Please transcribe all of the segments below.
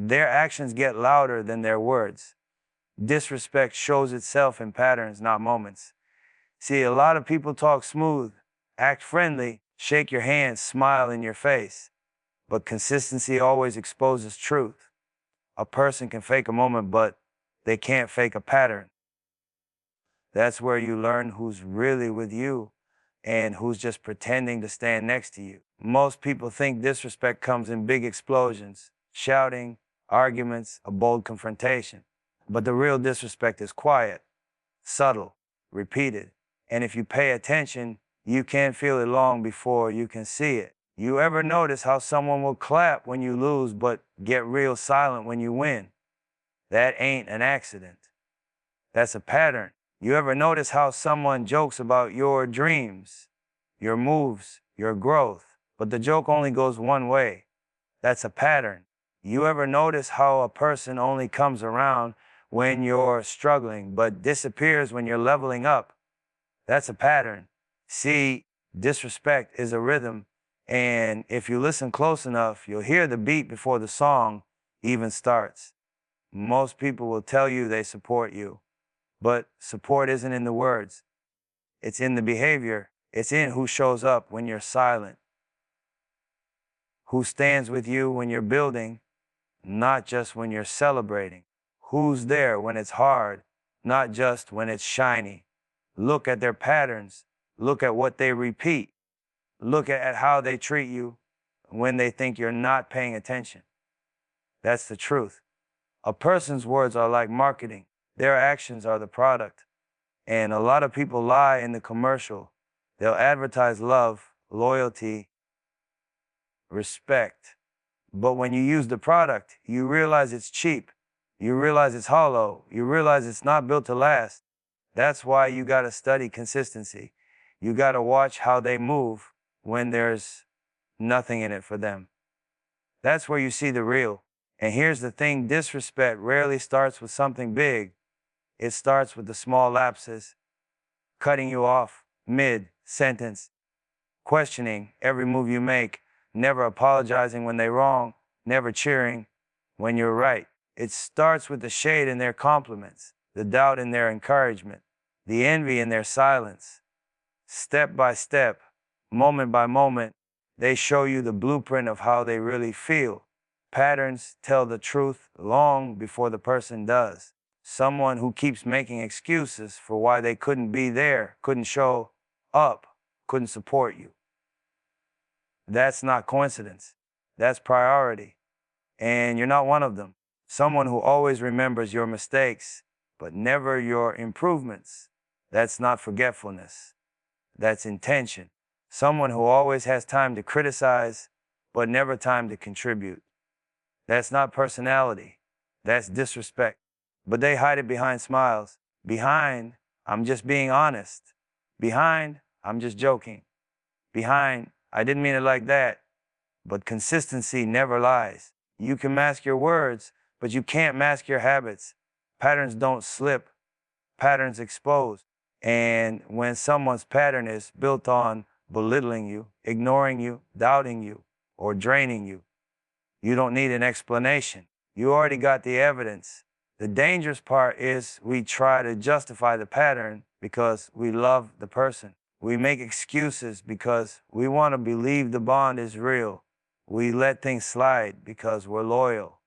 Their actions get louder than their words. Disrespect shows itself in patterns, not moments. See, a lot of people talk smooth, act friendly, shake your hand, smile in your face. But consistency always exposes truth. A person can fake a moment, but they can't fake a pattern. That's where you learn who's really with you and who's just pretending to stand next to you. Most people think disrespect comes in big explosions, shouting, arguments, a bold confrontation. But the real disrespect is quiet, subtle, repeated. And if you pay attention, you can feel it long before you can see it. You ever notice how someone will clap when you lose but get real silent when you win? That ain't an accident. That's a pattern. You ever notice how someone jokes about your dreams, your moves, your growth, but the joke only goes one way? That's a pattern. You ever notice how a person only comes around when you're struggling, but disappears when you're leveling up? That's a pattern. See, disrespect is a rhythm, and if you listen close enough, you'll hear the beat before the song even starts. Most people will tell you they support you, but support isn't in the words. It's in the behavior. It's in who shows up when you're silent, who stands with you when you're building, not just when you're celebrating. Who's there when it's hard, not just when it's shiny. Look at their patterns. Look at what they repeat. Look at how they treat you when they think you're not paying attention. That's the truth. A person's words are like marketing. Their actions are the product. And a lot of people lie in the commercial. They'll advertise love, loyalty, respect. But when you use the product, you realize it's cheap. You realize it's hollow. You realize it's not built to last. That's why you gotta study consistency. You gotta watch how they move when there's nothing in it for them. That's where you see the real. And here's the thing, disrespect rarely starts with something big. It starts with the small lapses, cutting you off mid-sentence, questioning every move you make, never apologizing when they're wrong, never cheering when you're right. It starts with the shade in their compliments, the doubt in their encouragement, the envy in their silence. Step by step, moment by moment, they show you the blueprint of how they really feel. Patterns tell the truth long before the person does. Someone who keeps making excuses for why they couldn't be there, couldn't show up, couldn't support you. That's not coincidence. That's priority. And you're not one of them. Someone who always remembers your mistakes, but never your improvements. That's not forgetfulness. That's intention. Someone who always has time to criticize, but never time to contribute. That's not personality. That's disrespect. But they hide it behind smiles. Behind, I'm just being honest. Behind, I'm just joking. Behind, I didn't mean it like that. But consistency never lies. You can mask your words, but you can't mask your habits. Patterns don't slip. Patterns expose. And when someone's pattern is built on belittling you, ignoring you, doubting you, or draining you, you don't need an explanation. You already got the evidence. The dangerous part is we try to justify the pattern because we love the person. We make excuses because we want to believe the bond is real. We let things slide because we're loyal.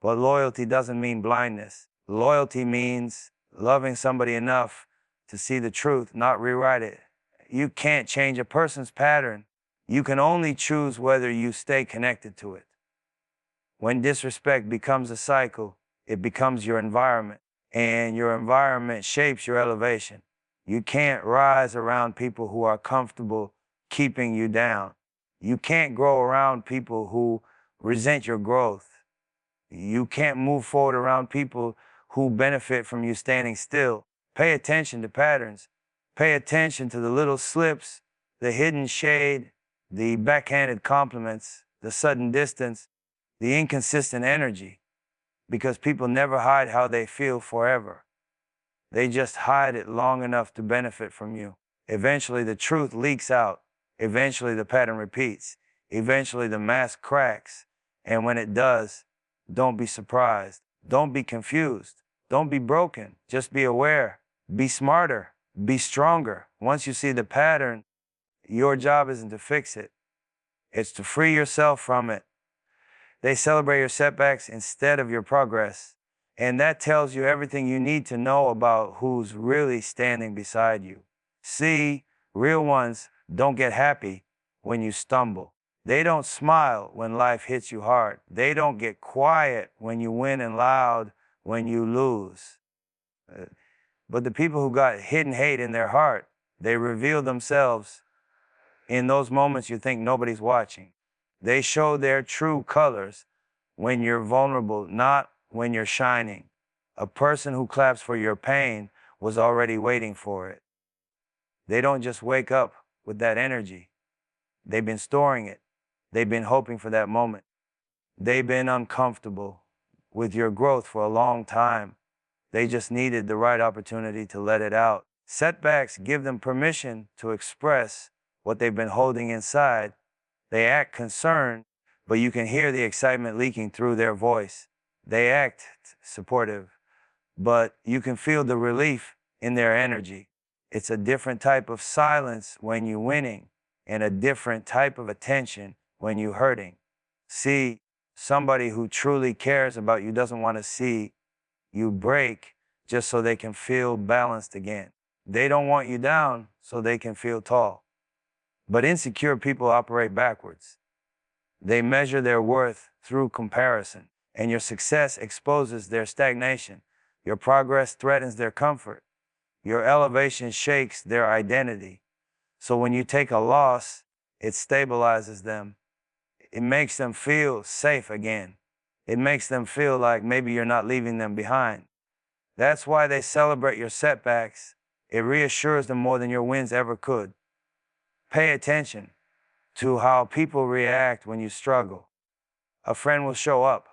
But loyalty doesn't mean blindness. Loyalty means loving somebody enough to see the truth, not rewrite it. You can't change a person's pattern. You can only choose whether you stay connected to it. When disrespect becomes a cycle, it becomes your environment, and your environment shapes your elevation. You can't rise around people who are comfortable keeping you down. You can't grow around people who resent your growth. You can't move forward around people who benefit from you standing still. Pay attention to patterns. Pay attention to the little slips, the hidden shade, the backhanded compliments, the sudden distance, the inconsistent energy. Because people never hide how they feel forever. They just hide it long enough to benefit from you. Eventually the truth leaks out. Eventually the pattern repeats. Eventually the mask cracks. And when it does, Don't be surprised. Don't be confused. Don't be broken. Just be aware. Be smarter. Be stronger. Once you see the pattern, your job isn't to fix it. It's to free yourself from it. They celebrate your setbacks instead of your progress. And that tells you everything you need to know about who's really standing beside you. See, real ones don't get happy when you stumble. They don't smile when life hits you hard. They don't get quiet when you win and loud when you lose. But the people who got hidden hate in their heart, they reveal themselves in those moments you think nobody's watching. They show their true colors when you're vulnerable, not when you're shining. A person who claps for your pain was already waiting for it. They don't just wake up with that energy. They've been storing it. They've been hoping for that moment. They've been uncomfortable with your growth for a long time. They just needed the right opportunity to let it out. Setbacks give them permission to express what they've been holding inside. They act concerned, but you can hear the excitement leaking through their voice. They act supportive, but you can feel the relief in their energy. It's a different type of silence when you're winning, and a different type of attention when you're hurting. See, somebody who truly cares about you doesn't want to see you break just so they can feel balanced again. They don't want you down so they can feel tall. But insecure people operate backwards. They measure their worth through comparison, and your success exposes their stagnation. Your progress threatens their comfort. Your elevation shakes their identity. So when you take a loss, it stabilizes them. It makes them feel safe again. It makes them feel like maybe you're not leaving them behind. That's why they celebrate your setbacks. It reassures them more than your wins ever could. Pay attention to how people react when you struggle. A friend will show up.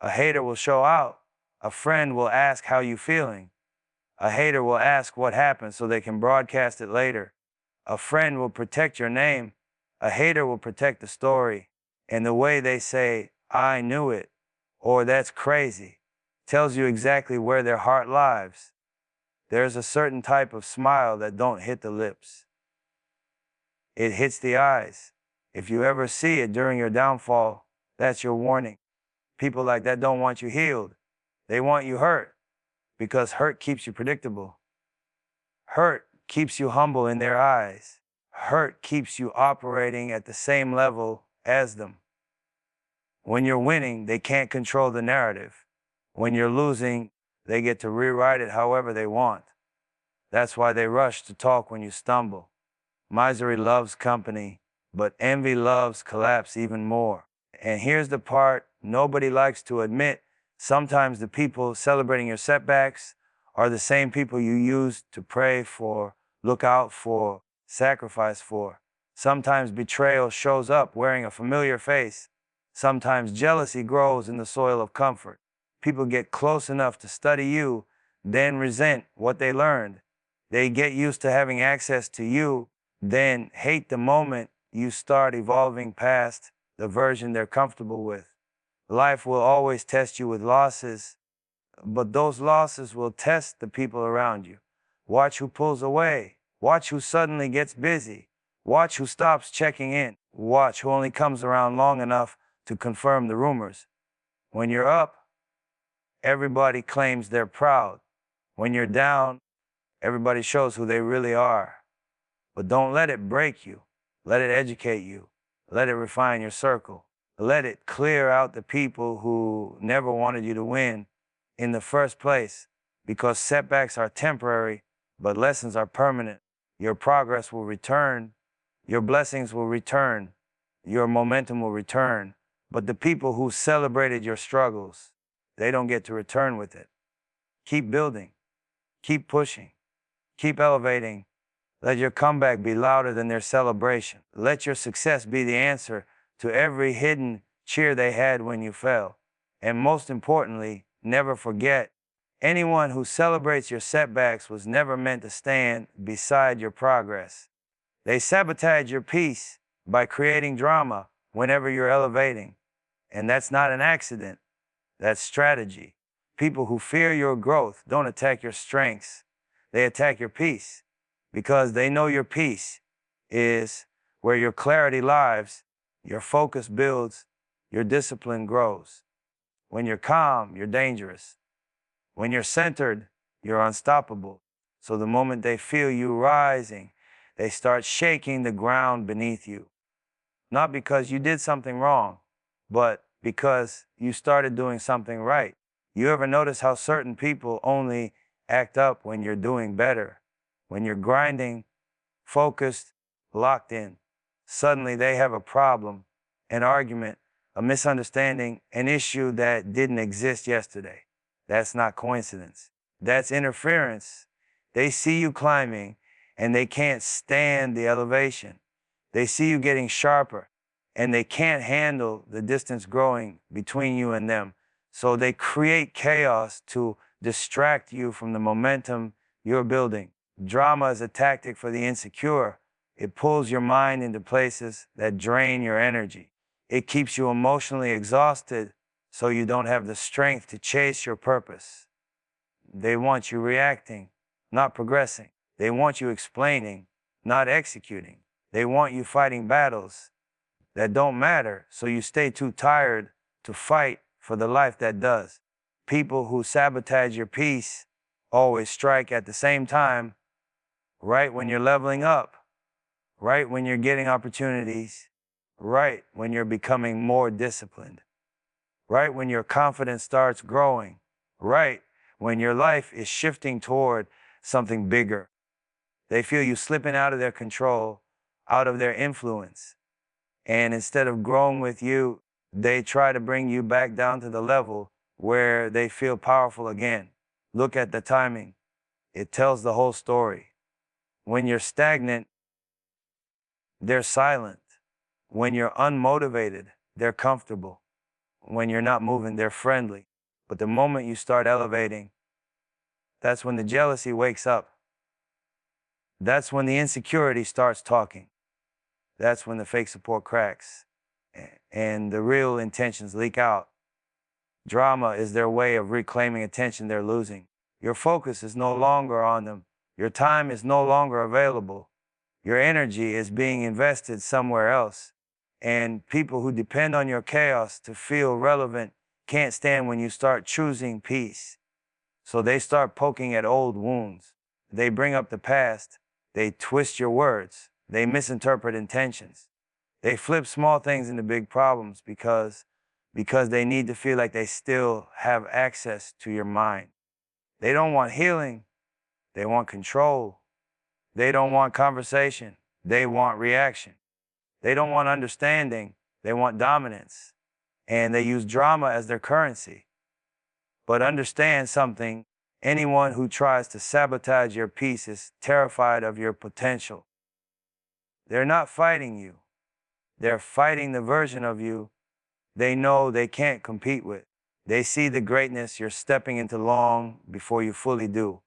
A hater will show out. A friend will ask how you feeling. A hater will ask what happened so they can broadcast it later. A friend will protect your name. A hater will protect the story. And the way they say, "I knew it," or "that's crazy," tells you exactly where their heart lies. There's a certain type of smile that don't hit the lips. It hits the eyes. If you ever see it during your downfall, that's your warning. People like that don't want you healed. They want you hurt, because hurt keeps you predictable. Hurt keeps you humble in their eyes. Hurt keeps you operating at the same level as them. When you're winning, they can't control the narrative. When you're losing, they get to rewrite it however they want. That's why they rush to talk when you stumble. Misery loves company, but envy loves collapse even more. And here's the part nobody likes to admit. Sometimes the people celebrating your setbacks are the same people you use to pray for, look out for, sacrifice for. Sometimes betrayal shows up wearing a familiar face. Sometimes jealousy grows in the soil of comfort. People get close enough to study you, then resent what they learned. They get used to having access to you, then hate the moment you start evolving past the version they're comfortable with. Life will always test you with losses, but those losses will test the people around you. Watch who pulls away. Watch who suddenly gets busy. Watch who stops checking in. Watch who only comes around long enough to confirm the rumors. When you're up, everybody claims they're proud. When you're down, everybody shows who they really are. But don't let it break you. Let it educate you. Let it refine your circle. Let it clear out the people who never wanted you to win in the first place, because setbacks are temporary, but lessons are permanent. Your progress will return. Your blessings will return. Your momentum will return. But the people who celebrated your struggles, they don't get to return with it. Keep building. Keep pushing. Keep elevating. Let your comeback be louder than their celebration. Let your success be the answer to every hidden cheer they had when you fell. And most importantly, never forget, anyone who celebrates your setbacks was never meant to stand beside your progress. They sabotage your peace by creating drama whenever you're elevating. And that's not an accident. That's strategy. People who fear your growth don't attack your strengths. They attack your peace because they know your peace is where your clarity lives, your focus builds, your discipline grows. When you're calm, you're dangerous. When you're centered, you're unstoppable. So the moment they feel you rising, they start shaking the ground beneath you. Not because you did something wrong, but because you started doing something right. You ever notice how certain people only act up when you're doing better? When you're grinding, focused, locked in. Suddenly they have a problem, an argument, a misunderstanding, an issue that didn't exist yesterday. That's not coincidence. That's interference. They see you climbing and they can't stand the elevation. They see you getting sharper and they can't handle the distance growing between you and them. So they create chaos to distract you from the momentum you're building. Drama is a tactic for the insecure. It pulls your mind into places that drain your energy. It keeps you emotionally exhausted so you don't have the strength to chase your purpose. They want you reacting, not progressing. They want you explaining, not executing. They want you fighting battles that don't matter, so you stay too tired to fight for the life that does. People who sabotage your peace always strike at the same time, right when you're leveling up, right when you're getting opportunities, right when you're becoming more disciplined, right when your confidence starts growing, right when your life is shifting toward something bigger. They feel you slipping out of their control, out of their influence. And instead of growing with you, they try to bring you back down to the level where they feel powerful again. Look at the timing. It tells the whole story. When you're stagnant, they're silent. When you're unmotivated, they're comfortable. When you're not moving, they're friendly. But the moment you start elevating, that's when the jealousy wakes up. That's when the insecurity starts talking. That's when the fake support cracks and the real intentions leak out. Drama is their way of reclaiming attention they're losing. Your focus is no longer on them. Your time is no longer available. Your energy is being invested somewhere else. And people who depend on your chaos to feel relevant can't stand when you start choosing peace. So they start poking at old wounds. They bring up the past. They twist your words. They misinterpret intentions. They flip small things into big problems because they need to feel like they still have access to your mind. They don't want healing. They want control. They don't want conversation. They want reaction. They don't want understanding. They want dominance. And they use drama as their currency. But understand something. Anyone who tries to sabotage your peace is terrified of your potential. They're not fighting you. They're fighting the version of you they know they can't compete with. They see the greatness you're stepping into long before you fully do.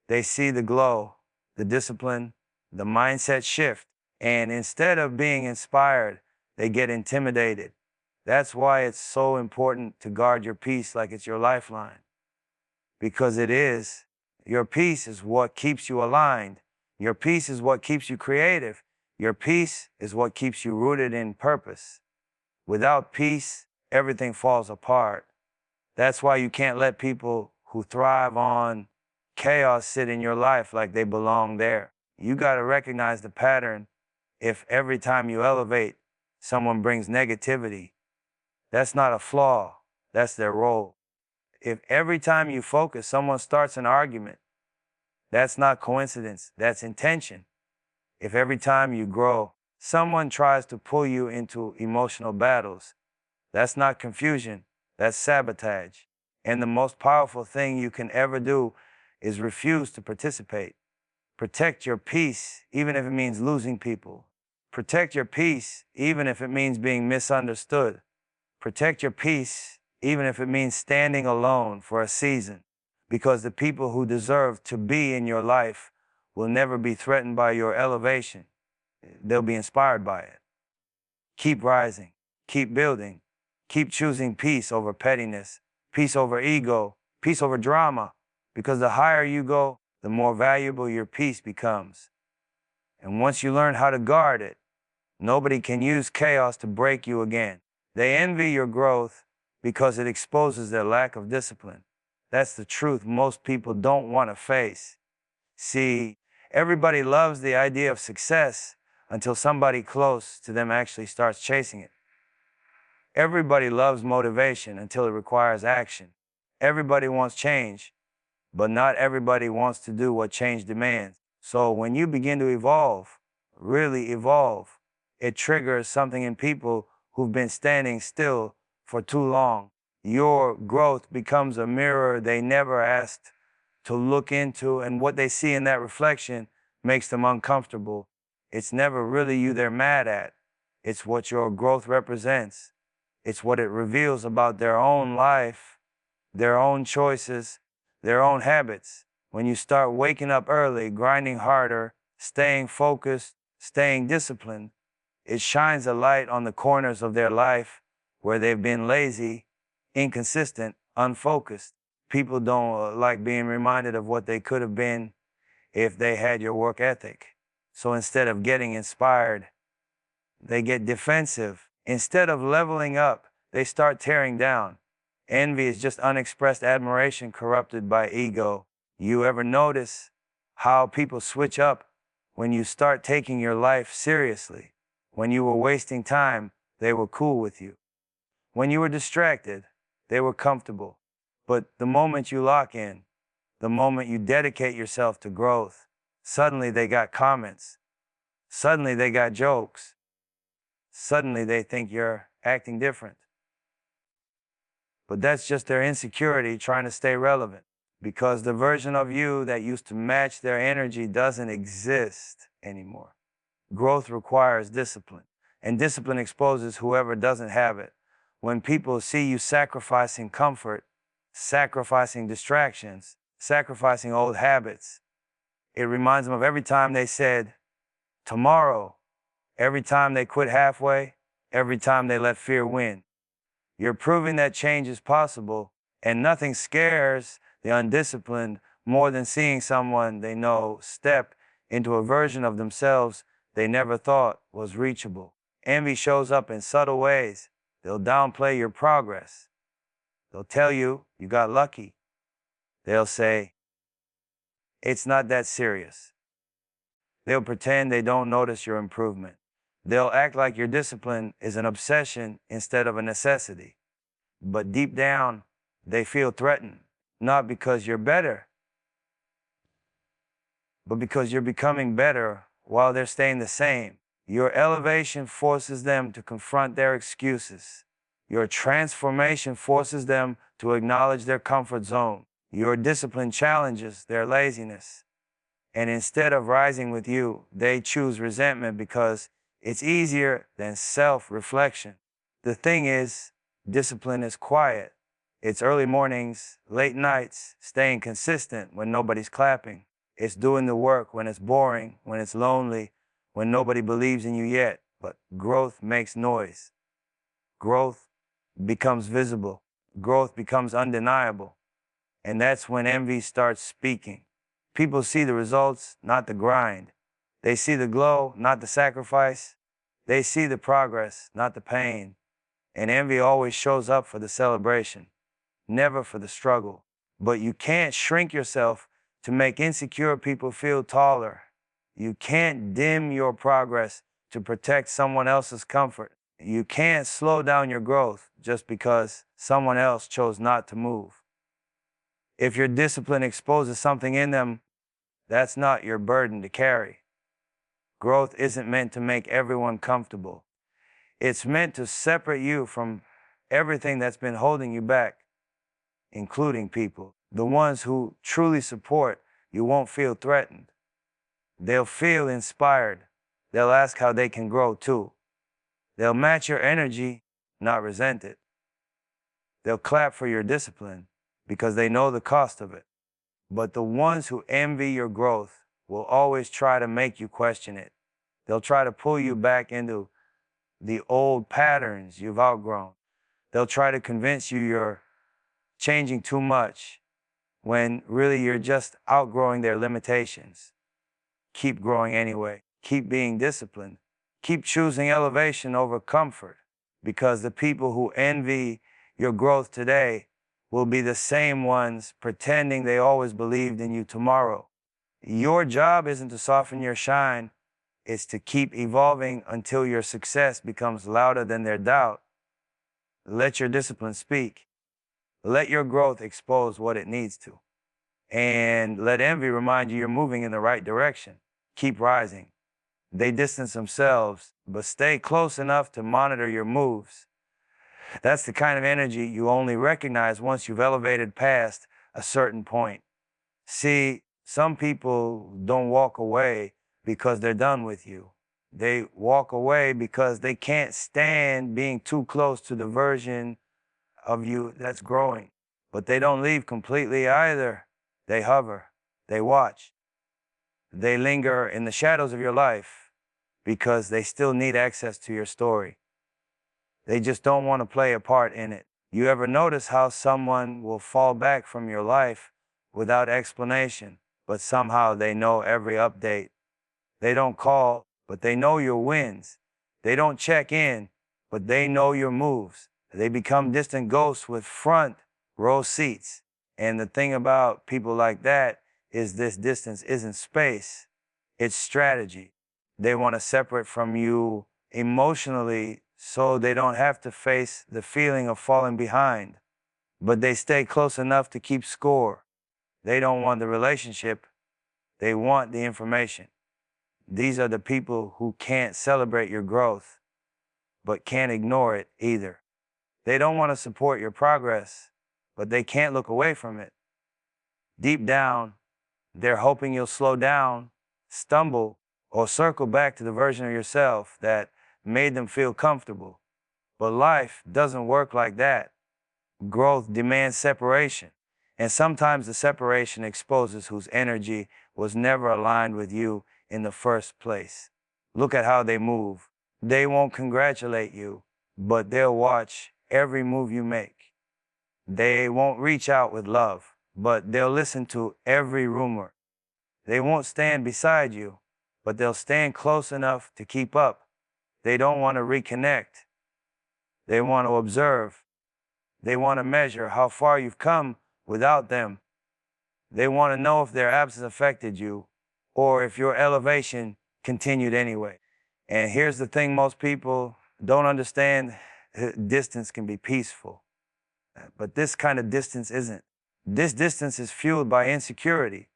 They see the glow, the discipline, the mindset shift, and instead of being inspired, they get intimidated. That's why it's so important to guard your peace like it's your lifeline. Because it is. Your peace is what keeps you aligned. Your peace is what keeps you creative. Your peace is what keeps you rooted in purpose. Without peace, everything falls apart. That's why you can't let people who thrive on chaos sit in your life like they belong there. You got to recognize the pattern. If every time you elevate, someone brings negativity, that's not a flaw, that's their role. If every time you focus, someone starts an argument, that's not coincidence, that's intention. If every time you grow, someone tries to pull you into emotional battles, that's not confusion, that's sabotage. And the most powerful thing you can ever do is refuse to participate. Protect your peace, even if it means losing people. Protect your peace, even if it means being misunderstood. Protect your peace, even if it means standing alone for a season. Because the people who deserve to be in your life will never be threatened by your elevation. They'll be inspired by it. Keep rising, keep building, keep choosing peace over pettiness, peace over ego, peace over drama, because the higher you go, the more valuable your peace becomes. And once you learn how to guard it, nobody can use chaos to break you again. They envy your growth because it exposes their lack of discipline. That's the truth most people don't want to face. See, everybody loves the idea of success until somebody close to them actually starts chasing it. Everybody loves motivation until it requires action. Everybody wants change, but not everybody wants to do what change demands. So when you begin to evolve, really evolve, it triggers something in people who've been standing still for too long. Your growth becomes a mirror they never asked to look into, and what they see in that reflection makes them uncomfortable. It's never really you they're mad at. It's what your growth represents. It's what it reveals about their own life, their own choices, their own habits. When you start waking up early, grinding harder, staying focused, staying disciplined, it shines a light on the corners of their life where they've been lazy, inconsistent, unfocused. People don't like being reminded of what they could have been if they had your work ethic. So instead of getting inspired, they get defensive. Instead of leveling up, they start tearing down. Envy is just unexpressed admiration corrupted by ego. You ever notice how people switch up when you start taking your life seriously? When you were wasting time, they were cool with you. When you were distracted, they were comfortable. But the moment you lock in, the moment you dedicate yourself to growth, suddenly they got comments. Suddenly they got jokes. Suddenly they think you're acting different. But that's just their insecurity trying to stay relevant, because the version of you that used to match their energy doesn't exist anymore. Growth requires discipline, and discipline exposes whoever doesn't have it. When people see you sacrificing comfort, sacrificing distractions, sacrificing old habits, it reminds them of every time they said, tomorrow, every time they quit halfway, every time they let fear win. You're proving that change is possible, and nothing scares the undisciplined more than seeing someone they know step into a version of themselves they never thought was reachable. Envy shows up in subtle ways. They'll downplay your progress. They'll tell you you got lucky. They'll say, it's not that serious. They'll pretend they don't notice your improvement. They'll act like your discipline is an obsession instead of a necessity. But deep down, they feel threatened, not because you're better, but because you're becoming better while they're staying the same. Your elevation forces them to confront their excuses. Your transformation forces them to acknowledge their comfort zone. Your discipline challenges their laziness. And instead of rising with you, they choose resentment because it's easier than self-reflection. The thing is, discipline is quiet. It's early mornings, late nights, staying consistent when nobody's clapping. It's doing the work when it's boring, when it's lonely, when nobody believes in you yet. But growth makes noise. Growth becomes visible. Growth becomes undeniable. And that's when envy starts speaking. People see the results, not the grind. They see the glow, not the sacrifice. They see the progress, not the pain. And envy always shows up for the celebration, never for the struggle. But you can't shrink yourself to make insecure people feel taller. You can't dim your progress to protect someone else's comfort. You can't slow down your growth just because someone else chose not to move. If your discipline exposes something in them, that's not your burden to carry. Growth isn't meant to make everyone comfortable. It's meant to separate you from everything that's been holding you back, including people. The ones who truly support you won't feel threatened. They'll feel inspired. They'll ask how they can grow too. They'll match your energy, not resent it. They'll clap for your discipline because they know the cost of it. But the ones who envy your growth will always try to make you question it. They'll try to pull you back into the old patterns you've outgrown. They'll try to convince you you're changing too much when really you're just outgrowing their limitations. Keep growing anyway. Keep being disciplined. Keep choosing elevation over comfort, because the people who envy your growth today will be the same ones pretending they always believed in you tomorrow. Your job isn't to soften your shine, it's to keep evolving until your success becomes louder than their doubt. Let your discipline speak. Let your growth expose what it needs to. And let envy remind you you're moving in the right direction. Keep rising. They distance themselves, but stay close enough to monitor your moves. That's the kind of energy you only recognize once you've elevated past a certain point. See, some people don't walk away because they're done with you. They walk away because they can't stand being too close to the version of you that's growing. But they don't leave completely either. They hover, they watch, they linger in the shadows of your life because they still need access to your story. They just don't want to play a part in it. You ever notice how someone will fall back from your life without explanation, but somehow they know every update? They don't call, but they know your wins. They don't check in, but they know your moves. They become distant ghosts with front row seats. And the thing about people like that is this distance isn't space, it's strategy. They want to separate from you emotionally so they don't have to face the feeling of falling behind. But they stay close enough to keep score. They don't want the relationship, they want the information. These are the people who can't celebrate your growth, but can't ignore it either. They don't want to support your progress, but they can't look away from it. Deep down, they're hoping you'll slow down, stumble, or circle back to the version of yourself that made them feel comfortable. But life doesn't work like that. Growth demands separation, and sometimes the separation exposes whose energy was never aligned with you in the first place. Look at how they move. They won't congratulate you, but they'll watch every move you make. They won't reach out with love, but they'll listen to every rumor. They won't stand beside you, but they'll stand close enough to keep up. They don't want to reconnect. They want to observe. They want to measure how far you've come without them. They want to know if their absence affected you or if your elevation continued anyway. And here's the thing most people don't understand. Distance can be peaceful, but this kind of distance isn't. This distance is fueled by insecurity.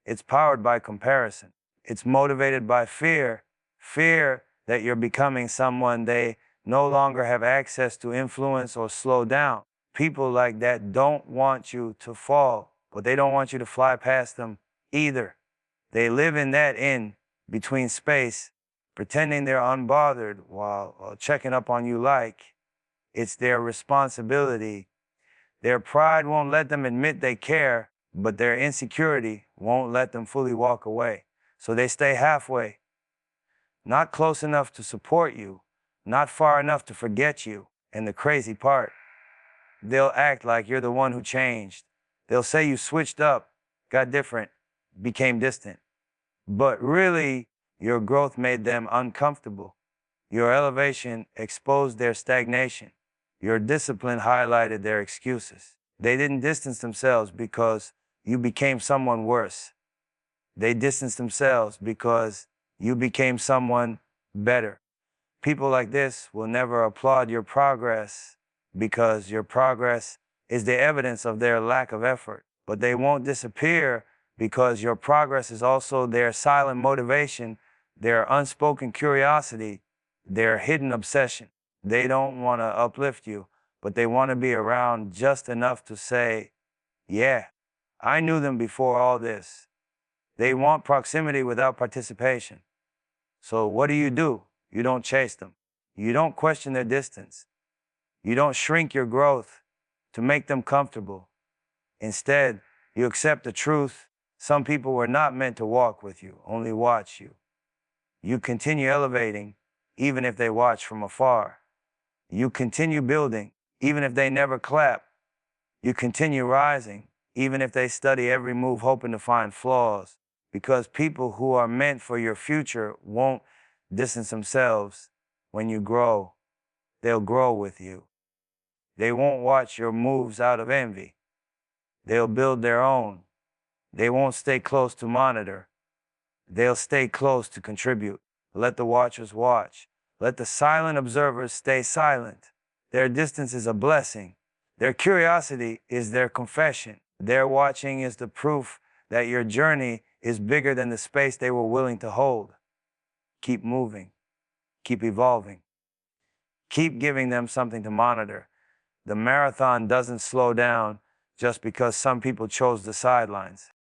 It's powered by comparison. It's motivated by fear. Fear that you're becoming someone they no longer have access to influence or slow down. People like that don't want you to fall, but they don't want you to fly past them either. They live in that in-between space, pretending they're unbothered while checking up on you like it's their responsibility. Their pride won't let them admit they care, but their insecurity won't let them fully walk away. So they stay halfway, not close enough to support you, not far enough to forget you. And the crazy part, they'll act like you're the one who changed. They'll say you switched up, got different, became distant. But really, your growth made them uncomfortable. Your elevation exposed their stagnation. Your discipline highlighted their excuses. They didn't distance themselves because you became someone worse. They distanced themselves because you became someone better. People like this will never applaud your progress because your progress is the evidence of their lack of effort. But they won't disappear because your progress is also their silent motivation, their unspoken curiosity, their hidden obsession. They don't want to uplift you, but they want to be around just enough to say, yeah, I knew them before all this. They want proximity without participation. So what do? You don't chase them. You don't question their distance. You don't shrink your growth to make them comfortable. Instead, you accept the truth. Some people were not meant to walk with you, only watch you. You continue elevating, even if they watch from afar. You continue building, even if they never clap. You continue rising, even if they study every move hoping to find flaws, because people who are meant for your future won't distance themselves when you grow. They'll grow with you. They won't watch your moves out of envy. They'll build their own. They won't stay close to monitor. They'll stay close to contribute. Let the watchers watch. Let the silent observers stay silent. Their distance is a blessing. Their curiosity is their confession. Their watching is the proof that your journey is bigger than the space they were willing to hold. Keep moving. Keep evolving. Keep giving them something to monitor. The marathon doesn't slow down just because some people chose the sidelines.